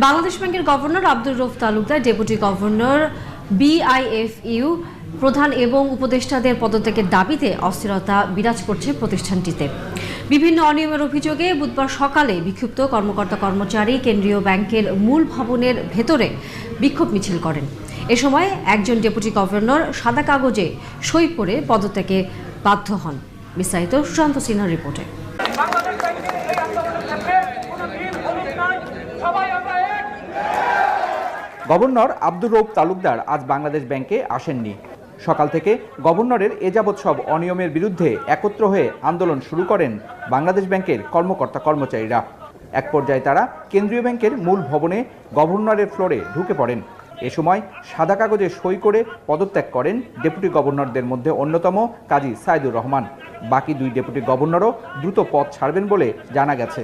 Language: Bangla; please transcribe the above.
বাংলাদেশ ব্যাংকের governor Abdur Rouf Talukdar, deputy governor, BIFU প্রধান এবং উপদেষ্টাদের পদত্যাগের দাবিতে অস্থিরতা বিরাজ করছে প্রতিষ্ঠানটিতে। বিভিন্ন অনিয়মের অভিযোগে বুধবার সকালে বিক্ষুব্ধ কর্মকর্তা কর্মচারী কেন্দ্রীয় ব্যাংকের মূল ভবনের ভেতরে বিক্ষোভ মিছিল করেন। এ সময় একজন ডেপুটি গভর্নর সাদা কাগজে সই করে পদত্যাগে বাধ্য হন। বিস্তারিত সুশান্ত সিনহার রিপোর্টে। গভর্নর আব্দুর রউফ তালুকদার আজ বাংলাদেশ ব্যাংকে আসেননি। সকাল থেকে গভর্নরের এ যাবৎ সব অনিয়মের বিরুদ্ধে একত্র হয়ে আন্দোলন শুরু করেন বাংলাদেশ ব্যাংকের কর্মকর্তা কর্মচারীরা। এক পর্যায়ে তারা কেন্দ্রীয় ব্যাংকের মূল ভবনে গভর্নরের ফ্লোরে ঢুকে পড়েন। এ সময় সাদা কাগজে সই করে পদত্যাগ করেন ডেপুটি গভর্নরদের মধ্যে অন্যতম কাজী সাইদুর রহমান। বাকি দুই ডেপুটি গভর্নরও দ্রুত পদ ছাড়বেন বলে জানা গেছে।